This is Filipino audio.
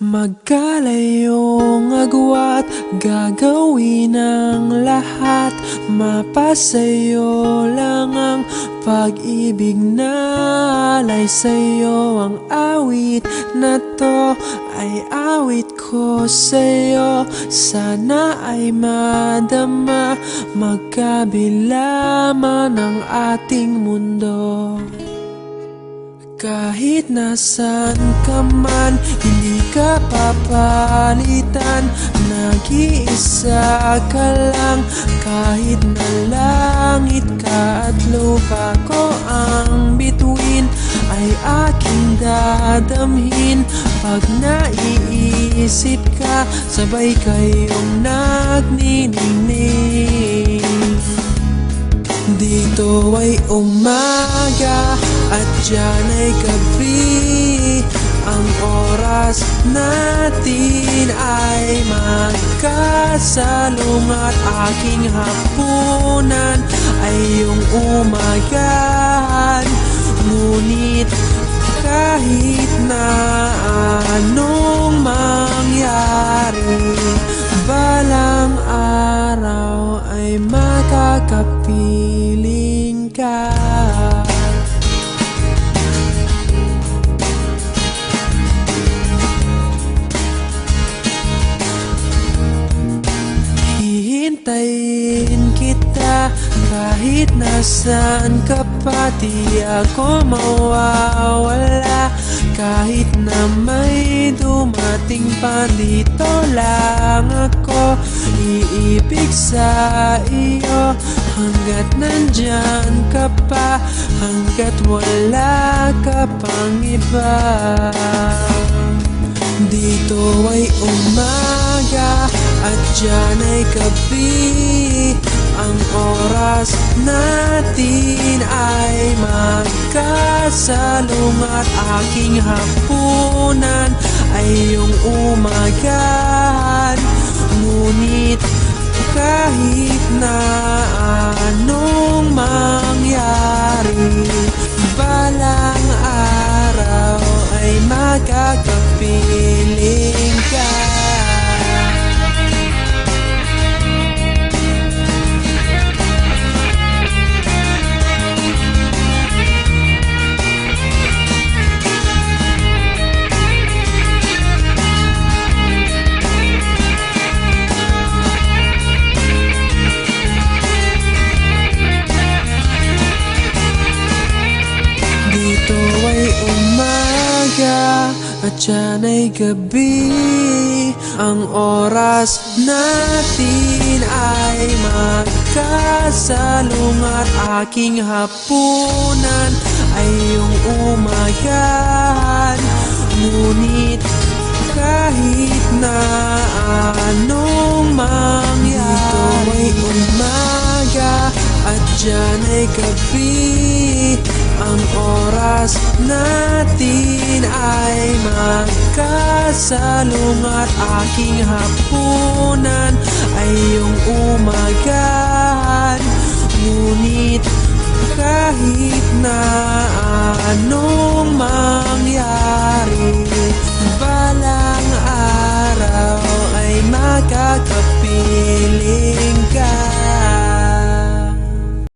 Magkalayong agwat, gagawin ang lahat. Mapasayo lang ang pag-ibig na alay sa'yo. Ang awit na to ay awit ko sa'yo. Sana ay madama, magkabila man ang ating mundo. Kahit nasan ka man, hindi ka papalitan. Nag-iisa ka lang, kahit na langit ka at lupa ko ang bituin, ay aking dadamhin. Pag naiisip ka, sabay kayong nagniningning. Dito ay umaga at diyan ay gabi. Ang oras natin ay magkasalungat. Aking hapunan ay iyong umagahan. Ngunit kahit na anong mangyari, balang araw ay makakapiling ka. Hihintayin kita kahit nasaan ka pa. Di ako mawawala kahit na may dumating pa. Dito lang ako iibig sa iyo hanggat nandyan ka pa, hanggat wala ka pang iba. Dito ay umaga at diyan ay gabi. Ang oras natin ay magkasalungat. Aking hapunan ay iyong umagahan. Ngunit kahit na anong mangyari, balang araw ay magkakapiling ka. Dito ay umaga at diyan ay gabi. Ang oras natin ay magkasalungat. Aking hapunan ay iyong umagahan. Ngunit kahit na anong mangyari, dito ay umaga at diyan ay gabi. Ang oras natin ay magkasalungat. Aking hapunan ay iyong umagahan. Ngunit kahit na ano